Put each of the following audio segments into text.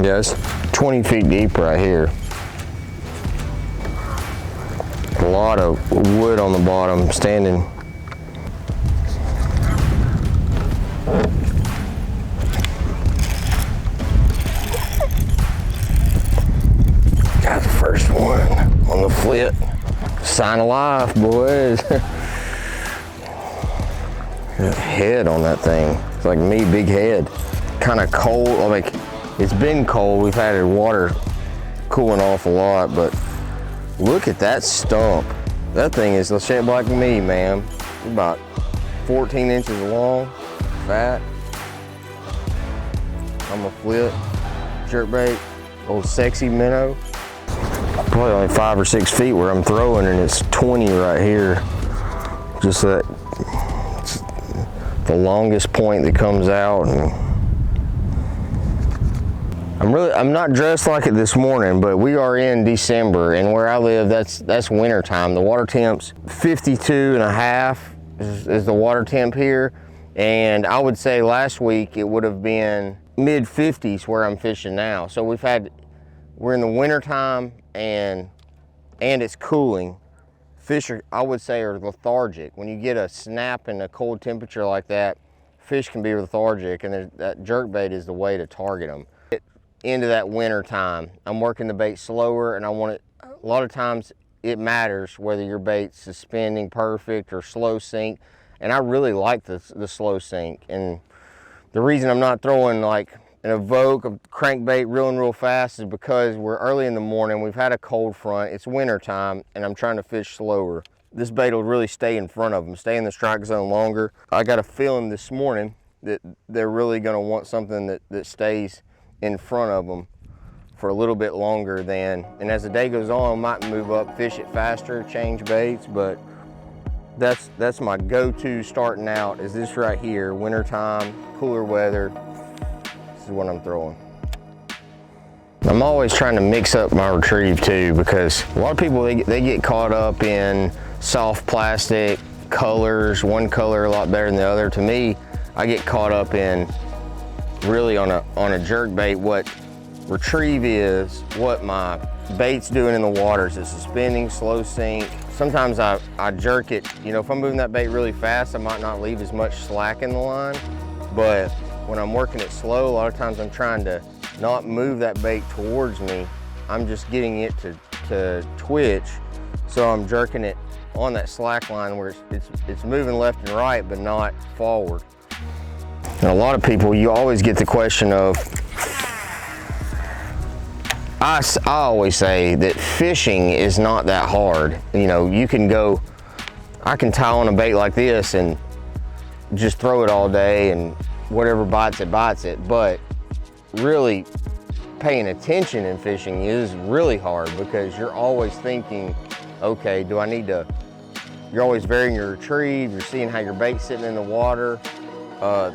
Yeah, it's 20 feet deep right here. A lot of wood on the bottom standing. Got the first one on the FLIT. Sign of life, boys. Head on that thing. It's like me, big head. Kind of cold, like it's been cold. We've had water cooling off a lot, but look at that stump. That thing is shaped like me, man. About 14 inches long, fat. I'm a FLIT, jerkbait, old sexy minnow. Probably only 5 or 6 feet where I'm throwing, and it's 20 right here. Just that, it's the longest point that comes out. And I'm not dressed like it this morning, but we are in December, and where I live, that's winter time. The water temp's 52.5 is the water temp here, and I would say last week it would have been mid 50s where I'm fishing now. So we're in the winter time, and it's cooling. Fish are, I would say, are lethargic. When you get a snap in a cold temperature like that, fish can be lethargic, and that jerkbait is the way to target them. Into that winter time, I'm working the bait slower, and I want it, a lot of times it matters whether your bait's suspending perfect or slow sink, and I really like the slow sink. And the reason I'm not throwing like an EVOKE, a crankbait reeling real fast, is because we're early in the morning, we've had a cold front, it's winter time, and I'm trying to fish slower. This bait will really stay in front of them, stay in the strike zone longer. I got a feeling this morning that they're really gonna want something that stays in front of them for a little bit longer than, and as the day goes on, I might move up, fish it faster, change baits, but that's my go-to starting out, is this right here, wintertime, cooler weather. This is what I'm throwing. I'm always trying to mix up my retrieve too, because a lot of people, they get caught up in soft plastic colors, one color a lot better than the other. To me, I get caught up in really on a jerkbait what retrieve is, what my bait's doing in the water. Is it suspending, slow sink? Sometimes I jerk it, you know, if I'm moving that bait really fast, I might not leave as much slack in the line, but when I'm working it slow, a lot of times I'm trying to not move that bait towards me. I'm just getting it to twitch, so I'm jerking it on that slack line where it's moving left and right, but not forward. And a lot of people, you always get the question of, I always say that fishing is not that hard. You know, you can go, I can tie on a bait like this and just throw it all day, and whatever bites it, but really paying attention in fishing is really hard, because you're always thinking, okay, do I need to, you're always varying your retrieve, you're seeing how your bait's sitting in the water.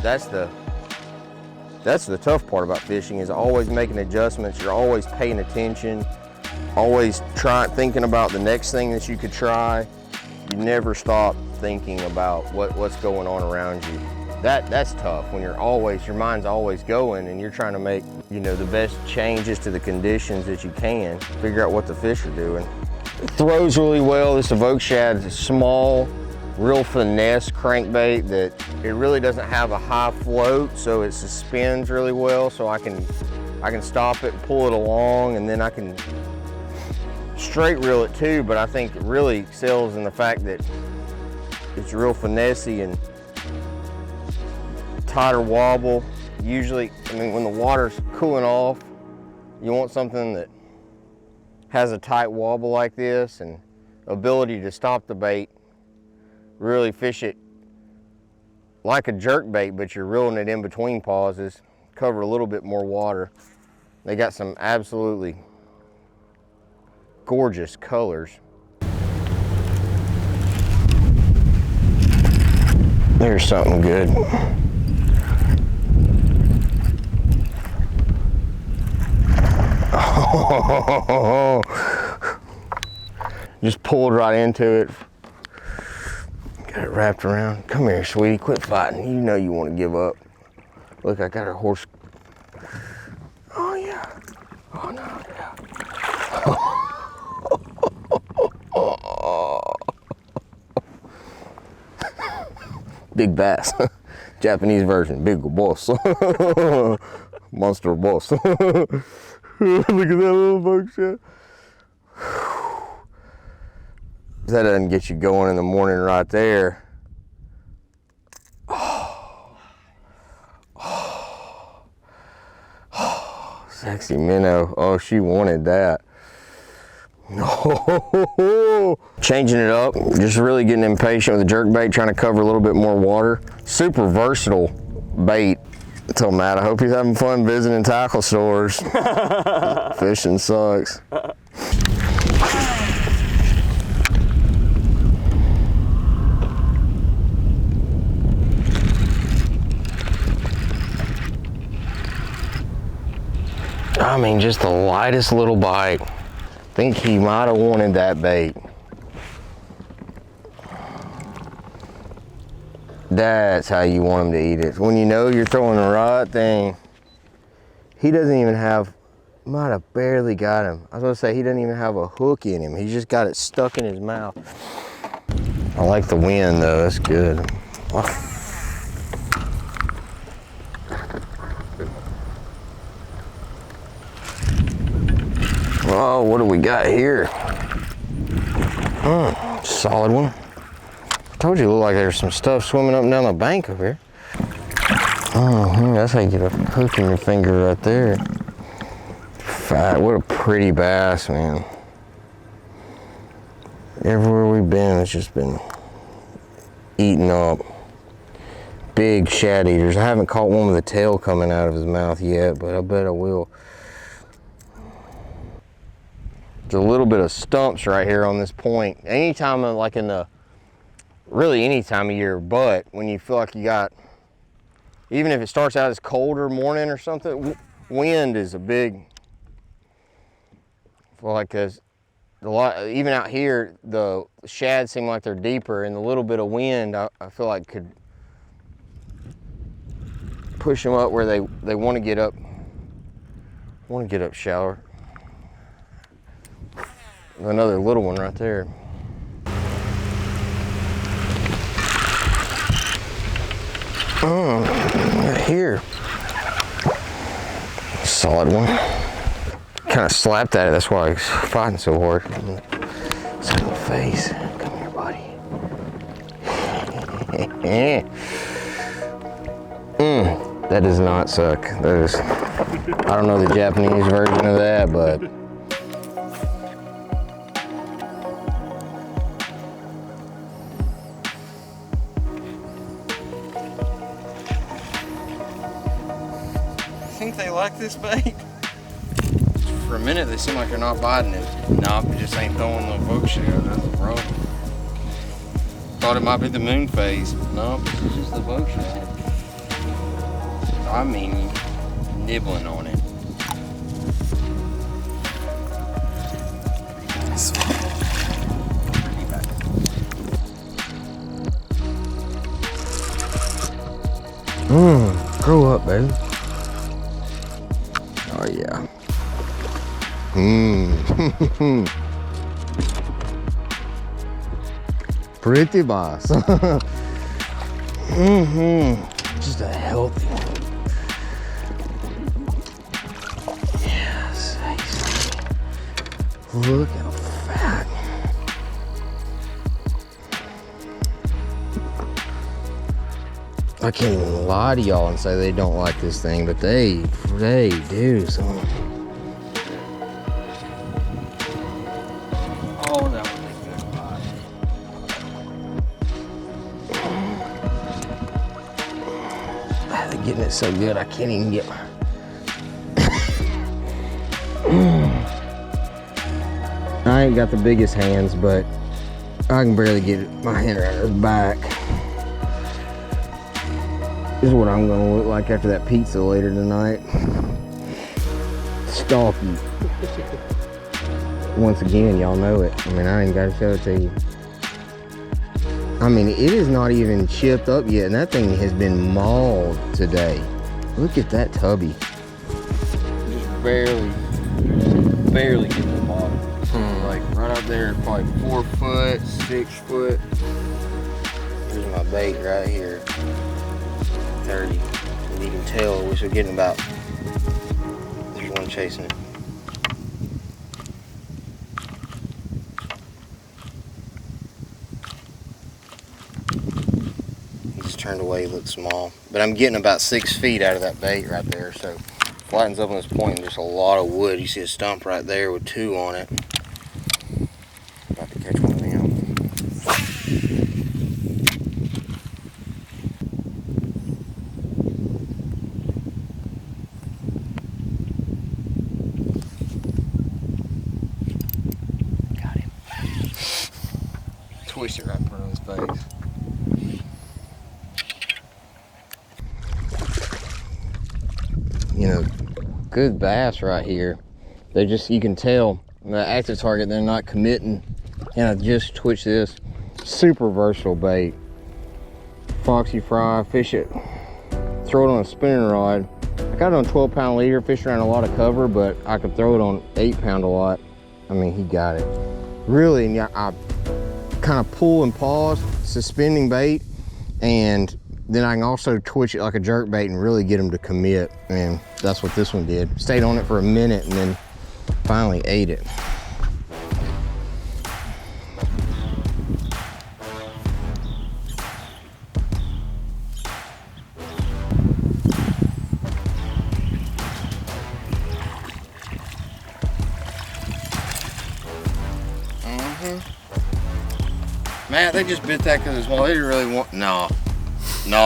That's the tough part about fishing, is always making adjustments. You're always paying attention, always thinking about the next thing that you could try. You never stop thinking about what's going on around you. That's tough when your mind's always going, and you're trying to make, you know, the best changes to the conditions that you can, figure out what the fish are doing. It throws really well. This EVOKE SHAD is a small, real finesse crankbait that it really doesn't have a high float, so it suspends really well, so I can stop it and pull it along, and then I can straight reel it too, but I think it really excels in the fact that it's real finessey and tighter wobble. Usually, I mean, when the water's cooling off, you want something that has a tight wobble like this, and ability to stop the bait, really fish it like a jerk bait, but you're reeling it in between pauses, cover a little bit more water. They got some absolutely gorgeous colors. There's something good. Just pulled right into it. Got it wrapped around. Come here, sweetie, quit fighting. You know you want to give up. Look, I got her horse. Oh yeah. Big bass. Japanese version, big boss. Monster boss. Look at that little EVOKE SHAD. That doesn't get you going in the morning right there. Sexy minnow. Oh, she wanted that. Changing it up, just really getting impatient with the jerkbait, trying to cover a little bit more water. Super versatile bait. I told Matt, I hope he's having fun visiting tackle stores. Fishing sucks. I mean, just the lightest little bite. I think he might have wanted that bait. That's how you want him to eat it. When you know you're throwing the right thing. He doesn't even have, might have barely got him. I was gonna say he doesn't even have a hook in him. He just got it stuck in his mouth. I like the wind though, that's good. Oh, what do we got here? Solid one. I told you it looked like there's some stuff swimming up and down the bank over here. That's how you get a hook in your finger right there. Fat, what a pretty bass, man. Everywhere we've been, it's just been eaten up. Big shad eaters. I haven't caught one with a tail coming out of his mouth yet, but I bet I will. There's a little bit of stumps right here on this point. Anytime, like in the, really any time of year, but when you feel like you got, even if it starts out as colder morning or something, wind is a big, I feel like there's a lot, even out here, the shad seem like they're deeper, and the little bit of wind, I feel like could push them up where they want to get up, shallower. Another little one right there. Right here. Solid one. Kind of slapped at it, that's why I was fighting so hard. It's in the face. Come here, buddy. That does not suck. That is, I don't know the Japanese version of that, but think they like this bait? For a minute they seem like they're not biting it. Nope, it just ain't throwing the EVOKE SHAD. That's the problem. Thought it might be the moon phase. Nope, this is just the EVOKE SHAD. I mean, nibbling on it. Grow up, baby. Oh yeah. Pretty boss. Just a healthy one. Yes. Look how fat. I can't even lie to y'all and say they don't like this thing, but they do. So. Oh, that was a good bite. They're getting it so good, I can't even get my. I ain't got the biggest hands, but I can barely get my hand around her back. This is what I'm gonna look like after that pizza later tonight. Stalky. Once again, y'all know it. I mean, I ain't gotta show it to you. I mean, it is not even chipped up yet, and that thing has been mauled today. Look at that tubby. Just barely getting the bottom. Like right up there, probably 4 foot, 6 foot. Here's my bait right here. 30. And you can tell we're getting about, there's one chasing it. He just turned away, he looked small. But I'm getting about 6 feet out of that bait right there. So flattens up on this point and just a lot of wood. You see a stump right there with 2 on it. About to catch one of them. Got him. Twist it right in front of his face. You know, good bass right here. They just, you can tell the active target, they're not committing. And I just twitched this. Super versatile bait. Foxy Fry, fish it, throw it on a spinning rod. I got it on a 12-pound leader, fished around a lot of cover, but I could throw it on 8-pound a lot. I mean, he got it. Really, I kind of pull and pause, suspending bait, and then I can also twitch it like a jerk bait and really get him to commit. And that's what this one did. Stayed on it for a minute and then finally ate it. Matt, they just bit that because it's small. They didn't really want. No,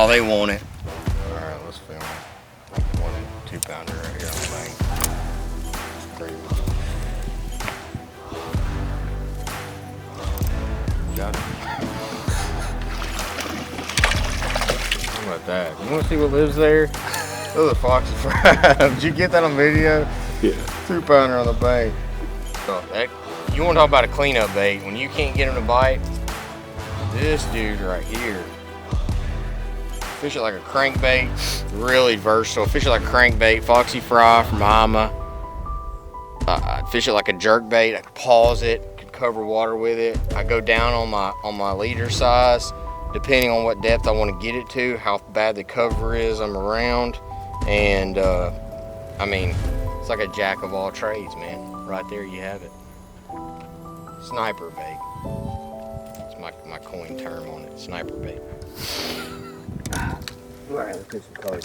they want it. All right, let's film it. 1 2-pounder right here on the bank. Crazy. Got it. How about that? You want to see what lives there? Those are Foxy Fry. Did you get that on video? Yeah. 2-pounder on the bank. So that, you want to talk about a cleanup bait when you can't get him to bite? This dude right here. Fish it like a crankbait, really versatile. Fish it like a crankbait, Foxy Fry from Mama. Fish it like a jerk bait. I could pause it, could cover water with it. I go down on my leader size, depending on what depth I want to get it to, how bad the cover is I'm around, and I mean, it's like a jack of all trades, man. Right there, you have it. Sniper bait. My coin term on it, sniper bait. All right, let's put some colors.